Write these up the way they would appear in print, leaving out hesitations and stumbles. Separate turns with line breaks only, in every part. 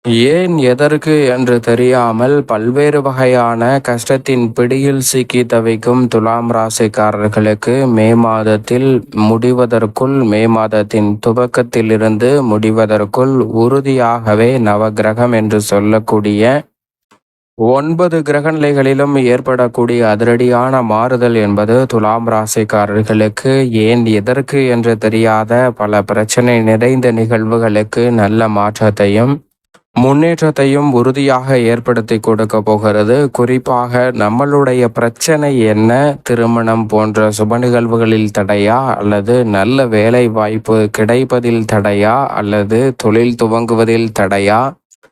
ஏன் எதற்கு என்று தெரியாமல் பல்வேறு வகையான கஷ்டத்தின் பிடியில் சிக்கி தவிக்கும் துலாம் ராசிக்காரர்களுக்கு மே மாதத்தின் துவக்கத்திலிருந்து முடிவதற்குள் உறுதியாகவே நவகிரகம் என்று சொல்லக்கூடிய 9 கிரகநிலைகளிலும் ஏற்படக்கூடிய அதிரடியான மாறுதல் என்பது துலாம் ராசிக்காரர்களுக்கு ஏன் எதற்கு என்று தெரியாத பல பிரச்சனை நிறைந்த நிகழ்வுகளுக்கு நல்ல மாற்றத்தையும் முன்னேற்றத்தையும் உறுதியாக ஏற்படுத்தி கொடுக்க போகிறது. குறிப்பாக நம்மளுடைய பிரச்சனை என்ன? திருமணம் போன்ற சுப நிகழ்வுகளில் தடையா, அல்லது நல்ல வேலை வாய்ப்பு கிடைப்பதில் தடையா, அல்லது தொழில் துவங்குவதில் தடையா,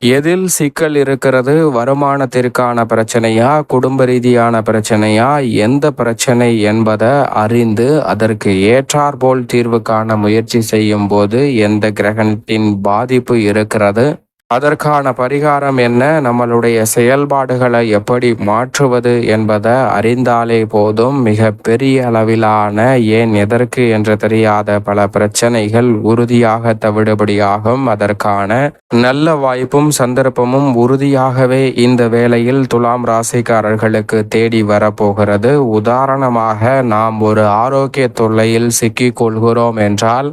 எதில் சிக்கல் இருக்கிறது? வருமானத்திற்கான பிரச்சனையா, குடும்ப ரீதியான பிரச்சனையா, எந்த பிரச்சனை என்பதை அறிந்து அதற்கு ஏற்றாற்போல் தீர்வு காண முயற்சி செய்யும் போது எந்த கிரகணத்தின் பாதிப்பு இருக்கிறது, அதற்கான பரிகாரம் என்ன, நம்மளுடைய செயல்பாடுகளை எப்படி மாற்றுவது என்பதை அறிந்தாலே போதும் மிக பெரிய அளவிலான ஏன் எதற்கு என்று தெரியாத பல பிரச்சனைகள் உறுதியாக தவிடுபடியாகும். அதற்கான நல்ல வாய்ப்பும் சந்தர்ப்பமும் உறுதியாகவே இந்த வேளையில் துலாம் ராசிக்காரர்களுக்கு தேடி வரப்போகிறது. உதாரணமாக, நாம் ஒரு ஆரோக்கிய தொல்லையில் சிக்கிக் கொள்கிறோம் என்றால்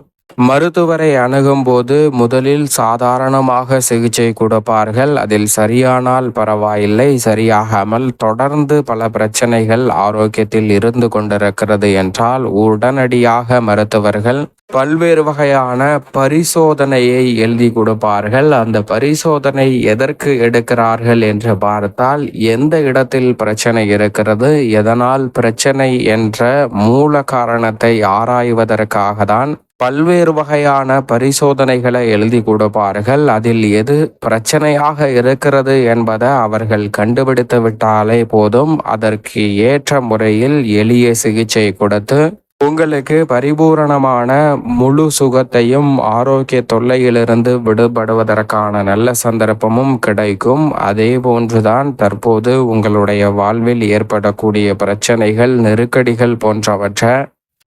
மருத்துவரை அணுகும் போது முதலில் சாதாரணமாக சிகிச்சை கொடுப்பார்கள். அதில் சரியானால் பரவாயில்லை, சரியாகாமல் தொடர்ந்து பல பிரச்சனைகள் ஆரோக்கியத்தில் இருந்து கொண்டிருக்கிறது என்றால் உடனடியாக மருத்துவர்கள் பல்வேறு வகையான பரிசோதனையை எழுதி கொடுப்பார்கள். அந்த பரிசோதனை எதற்கு எடுக்கிறார்கள் என்று பார்த்தால், எந்த இடத்தில் பிரச்சனை இருக்கிறது, எதனால் பிரச்சனை என்ற மூல காரணத்தை ஆராய்வதற்காக தான் பல்வேறு வகையான பரிசோதனைகளை எழுதி கொடுப்பார்கள். அதில் எது பிரச்சனையாக இருக்கிறது என்பதை அவர்கள் கண்டுபிடித்து விட்டாலே போதும், அதற்கு ஏற்ற முறையில் எளிய சிகிச்சை கொடுத்து உங்களுக்கு பரிபூரணமான முழு சுகத்தையும் ஆரோக்கிய தொல்லையிலிருந்து விடுபடுவதற்கான நல்ல சந்தர்ப்பமும் கிடைக்கும். அதே போன்றுதான் தற்போது உங்களுடைய வாழ்வில் ஏற்படக்கூடிய பிரச்சனைகள், நெருக்கடிகள் போன்றவற்றை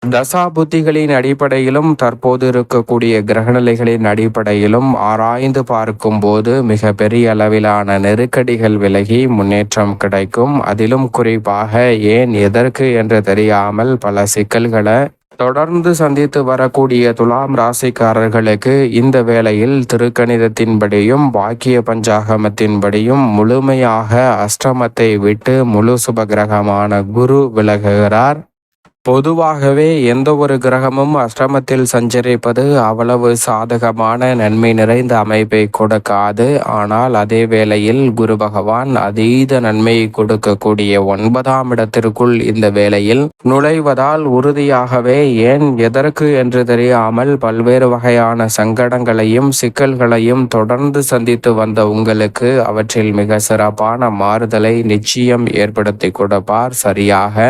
தசா புத்திகளின் அடிப்படையிலும் தற்போது இருக்கக்கூடிய கிரகநிலைகளின் அடிப்படையிலும் ஆராய்ந்து பார்க்கும்போது மிக பெரிய அளவிலான நெருக்கடிகள் விலகி முன்னேற்றம் கிடைக்கும். அதிலும் குறிப்பாக ஏன் எதற்கு என்று தெரியாமல் பல சிக்கல்களை தொடர்ந்து சந்தித்து வரக்கூடிய துலாம் ராசிக்காரர்களுக்கு இந்த வேளையில் திருக்கணிதத்தின்படியும் வாக்கிய பஞ்சாகமத்தின்படியும் முழுமையாக அஷ்டமத்தை விட்டு முழு சுபகிரகமான குரு விலகுகிறார். பொதுவாகவே எந்த ஒரு கிரகமும் அஷ்டமத்தில் சஞ்சரிப்பது அவ்வளவு சாதகமான நன்மை நிறைந்த அமைப்பை கொடுக்காது. ஆனால் அதே வேளையில் குரு பகவான் அதீத நன்மையை கொடுக்கக்கூடிய 9ஆம் இடத்திற்குள் இந்த வேளையில் நுழைவதால் உறுதியாகவே ஏன் எதற்கு என்று தெரியாமல் பல்வேறு வகையான சங்கடங்களையும் சிக்கல்களையும் தொடர்ந்து சந்தித்து வந்த உங்களுக்கு அவற்றில் மிக சிறப்பான மாறுதலை நிச்சயம் ஏற்படுத்தி கொடுப்பார். சரியாக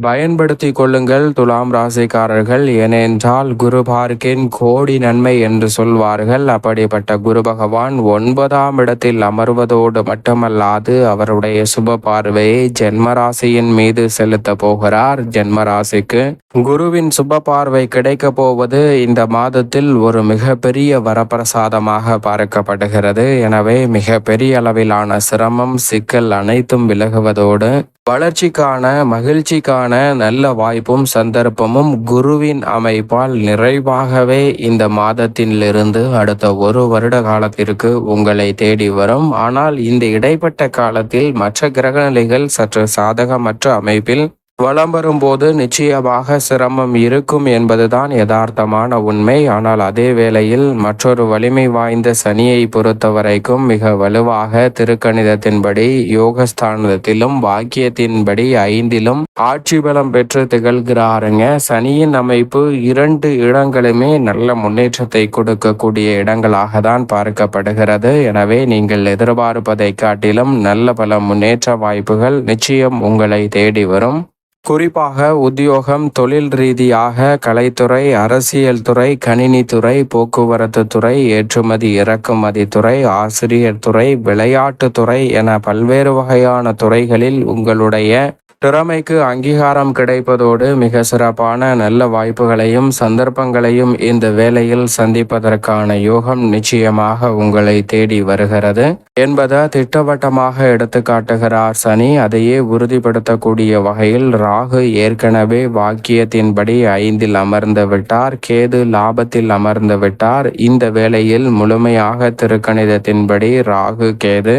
பயன்படுத்தி கொள்ளுங்கள் துலாம் ராசிக்காரர்கள். ஏனென்றால் குரு பார்க்கின் கோடி நன்மை என்று சொல்வார்கள். அப்படிப்பட்ட குரு பகவான் 9ஆம் இடத்தில் அமர்வதோடு மட்டுமல்லாது அவருடைய சுப பார்வையை ஜென்மராசியின் மீது செலுத்த போகிறார். ஜென்மராசிக்கு குருவின் சுப பார்வை கிடைக்க போவது இந்த மாதத்தில் ஒரு மிகப்பெரிய வரப்பிரசாதமாக பார்க்கப்படுகிறது. எனவே மிக பெரிய அளவிலான சிரமம், சிக்கல் அனைத்தும் விலகுவதோடு வளர்ச்சிக்கான, மகிழ்ச்சிக்கான நல்ல வாய்ப்பும் சந்தர்ப்பமும் குருவின் அமைப்பால் நிறைவாகவே இந்த மாதத்திலிருந்து அடுத்த 1 வருட காலத்திற்கு உங்களை தேடி வரும். ஆனால் இந்த இடைப்பட்ட காலத்தில் மற்ற கிரகநிலைகள் சற்று சாதகமற்ற அமைப்பில் வலம் வரும்போது நிச்சயமாக சிரமம் இருக்கும் என்பதுதான் யதார்த்தமான உண்மை. ஆனால் அதே வேளையில் மற்றொரு வலிமை வாய்ந்த சனியை பொறுத்த வரைக்கும் மிக வலுவாக திருக்கணிதத்தின்படி யோகஸ்தானத்திலும் வாக்கியத்தின்படி 5லும் ஆட்சி பலம் பெற்று திகழ்கிறாருங்க. சனியின் அமைப்பு 2 இடங்களுமே நல்ல முன்னேற்றத்தை கொடுக்கக்கூடிய இடங்களாக தான் பார்க்கப்படுகிறது. எனவே நீங்கள் எதிர்பார்ப்பதை காட்டிலும் நல்ல பல முன்னேற்ற வாய்ப்புகள் நிச்சயம் உங்களை தேடி வரும். குறிப்பாக உத்தியோகம், தொழில் ரீதியாக கலைத்துறை, அரசியல் துறை, கணினித்துறை, போக்குவரத்து துறை, ஏற்றுமதி இறக்குமதி துறை, ஆசிரியர் துறை, விளையாட்டு துறை என பல்வேறு வகையான துறைகளில் உங்களுடைய திறமைக்கு அங்கீகாரம் கிடைப்பதோடு மிக சிறப்பான நல்ல வாய்ப்புகளையும் சந்தர்ப்பங்களையும் இந்த வேளையில் சந்திப்பதற்கான யோகம் நிச்சயமாக உங்களை தேடி வருகிறது என்பதை திட்டவட்டமாக எடுத்து காட்டுகிறார் சனி. அதையே உறுதிப்படுத்தக்கூடிய வகையில் ராகு ஏற்கனவே வாக்கியத்தின்படி 5இல் அமர்ந்து விட்டார். கேது லாபத்தில் அமர்ந்து விட்டார். இந்த வேளையில் முழுமையாக திருக்கணிதத்தின்படி ராகு கேது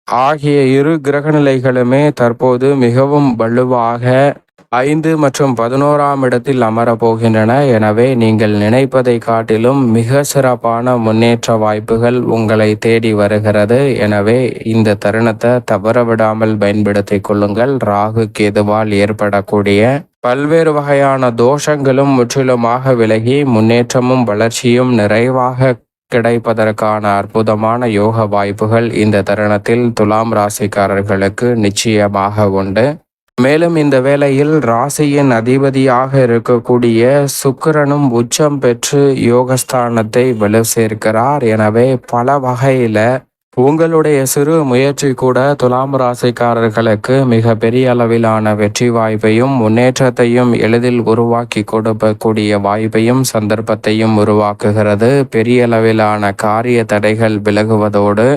ஆகிய இரு கிரகநிலைகளுமே தற்போது மிகவும் வலுவாக 5 மற்றும் 11ஆம் இடத்தில் அமரப்போகின்றன. எனவே நீங்கள் நினைப்பதை காட்டிலும் மிக சிறப்பான முன்னேற்ற வாய்ப்புகள் உங்களை தேடி வருகிறது. எனவே இந்த தருணத்தை தவறவிடாமல் பயன்படுத்திக் கொள்ளுங்கள். ராகு கேதுவால் ஏற்படக்கூடிய பல்வேறு வகையான தோஷங்களும் முற்றிலுமாக விலகி முன்னேற்றமும் வளர்ச்சியும் நிறைவாக கிடைப்பதற்கான அற்புதமான யோக வாய்ப்புகள் இந்த தருணத்தில் துலாம் ராசிக்காரர்களுக்கு நிச்சயமாக உண்டு. மேலும் இந்த வேளையில் ராசியின் அதிபதியாக இருக்கக்கூடிய சுக்கிரனும் உச்சம் பெற்று யோகஸ்தானத்தை வலு சேர்க்கிறார். எனவே பல வகையில உங்களுடைய சிறு முயற்சி கூட துலாம் ராசிக்காரர்களுக்கு மிக பெரிய அளவிலான வெற்றி வாய்ப்பையும் முன்னேற்றத்தையும் எளிதில் உருவாக்கி கொடுக்கக்கூடிய வாய்ப்பையும் சந்தர்ப்பத்தையும் உருவாக்குகிறது. பெரிய அளவிலான காரிய தடைகள் விலகுவதோடு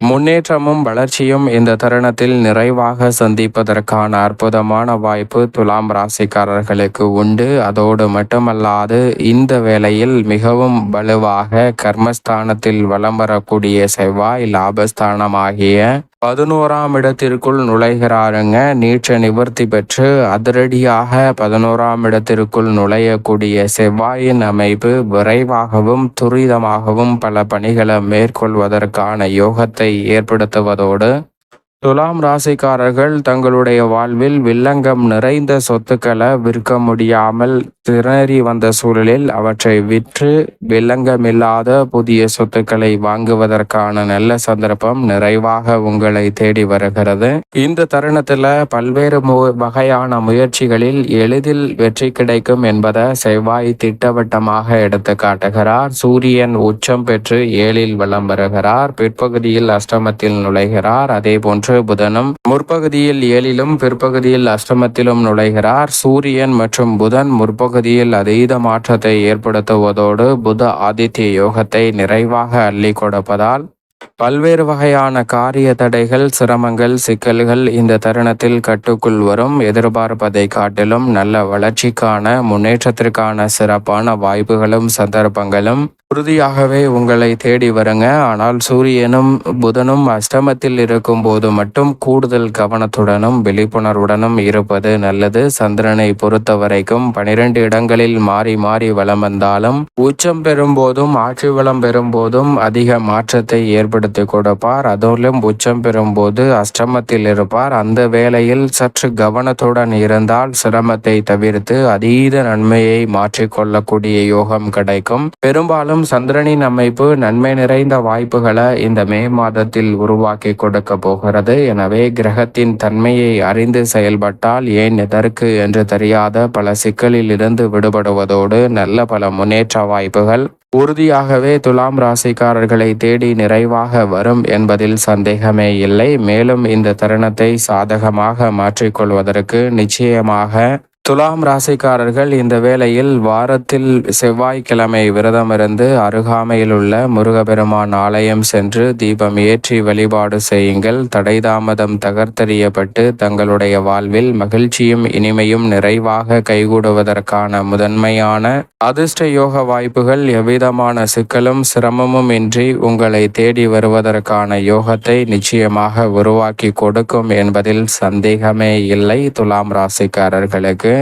முன்னேற்றமும் வளர்ச்சியும் இந்த தருணத்தில் நிறைவாக சந்திப்பதற்கான அற்புதமான வாய்ப்பு துலாம் ராசிக்காரர்களுக்கு உண்டு. அதோடு மட்டுமல்லாது இந்த வேளையில் மிகவும் வலுவாக கர்மஸ்தானத்தில் வலம் வரக்கூடிய செவ்வாய் லாபஸ்தானமாகிய 11ஆம் இடத்திற்குள் நுழைகிறாருங்க. நீச்ச நிவர்த்தி பெற்று அதிரடியாக 11ஆம் இடத்திற்குள் நுழையக்கூடிய செவ்வாயின் அமைப்பு விரைவாகவும் துரிதமாகவும் பல பணிகளை மேற்கொள்வதற்கான யோகத்தை ஏற்படுத்துவதோடு துலாம் ராசிக்காரர்கள் தங்களுடைய வாழ்வில் வில்லங்கம் நிறைந்த சொத்துக்களை விற்க முடியாமல் திணறி வந்த சூழலில் அவற்றை விற்று வில்லங்கமில்லாத புதிய சொத்துக்களை வாங்குவதற்கான நல்ல சந்தர்ப்பம் நிறைவாக உங்களை தேடி வருகிறது. இந்த தருணத்துல பல்வேறு வகையான முயற்சிகளில் எளிதில் வெற்றி கிடைக்கும் என்பதை செவ்வாய் திட்டவட்டமாக எடுத்து காட்டுகிறார். சூரியன் உச்சம் பெற்று 7இல் வலம் வருகிறார். பிற்பகுதியில் அஷ்டமத்தில் நுழைகிறார். அதே போன்று புதனும் முற்பகுதியில் 7இலும் பிற்பகுதியில் அஷ்டமத்திலும் நுழைகிறார். சூரியன் மற்றும் புதன் முற்பகுதியில் அதீத மாற்றத்தை ஏற்படுத்துவதோடு புத ஆதித்ய யோகத்தை நிறைவாக அள்ளி கொடுப்பதால் பல்வேறு வகையான காரிய தடைகள் சிரமங்கள் சிக்கல்கள் இந்த தருணத்தில் கட்டுக்குள் வரும். எதிர்பார்ப்பதை காட்டிலும் நல்ல வளர்ச்சிக்கான முன்னேற்றத்திற்கான சிறப்பான வாய்ப்புகளும் சந்தர்ப்பங்களும் உறுதியாகவே உங்களை தேடி வருங்க. ஆனால் சூரியனும் புதனும் அஷ்டமத்தில் இருக்கும் போது மட்டும் கூடுதல் கவனத்துடனும் விழிப்புணர்வுடனும் இருப்பது நல்லது. சந்திரனை பொறுத்த வரைக்கும் 12 இடங்களில் மாறி மாறி வலம் வந்தாலும் உச்சம் பெறும் போதும் ஆட்சி வளம் பெறும் போதும் அதிக மாற்றத்தை ஏற்படுத்தி கொடுப்பார். அதோடும் உச்சம் பெறும் போது அஷ்டமத்தில் இருப்பார். அந்த வேளையில் சற்று கவனத்துடன் இருந்தால் சிரமத்தை தவிர்த்து அதீத நன்மையை மாற்றிக்கொள்ளக்கூடிய யோகம் கிடைக்கும். பெரும்பாலும் சந்திரனின் அமைப்பு நன்மை நிறைந்த வாய்ப்புகளை இந்த மே மாதத்தில் உருவாக்கி கொடுக்க போகிறது. எனவே கிரகத்தின் தன்மையை அறிந்து செயல்பட்டால் ஏன் எதற்கு என்று தெரியாத பல சிக்கலில் இருந்து விடுபடுவதோடு நல்ல பல முன்னேற்ற வாய்ப்புகள் உறுதியாகவே துலாம் ராசிக்காரர்களை தேடி நிறைவாக வரும் என்பதில் சந்தேகமே இல்லை. மேலும் இந்த தருணத்தை சாதகமாக மாற்றிக்கொள்வதற்கு நிச்சயமாக துலாம் ராசிக்காரர்கள் இந்த வேளையில் வாரத்தில் செவ்வாய்க்கிழமை விரதமிருந்து அருகாமையில் உள்ள முருகப்பெருமான் ஆலயம் சென்று தீபம் ஏற்றி வழிபாடு செய்யுங்கள். தடை தாமதம் தகர்த்தெறியப்பட்டு தங்களுடைய வாழ்வில் மகிழ்ச்சியும் இனிமையும் நிறைவாக கைகூடுவதற்கான முதன்மையான அதிர்ஷ்ட யோக வாய்ப்புகள் எவ்விதமான சிக்கலும் சிரமமும் இன்றி உங்களை தேடி வருவதற்கான யோகத்தை நிச்சயமாக உருவாக்கி கொடுக்கும் என்பதில் சந்தேகமே இல்லை. துலாம் ராசிக்காரர்களுக்கு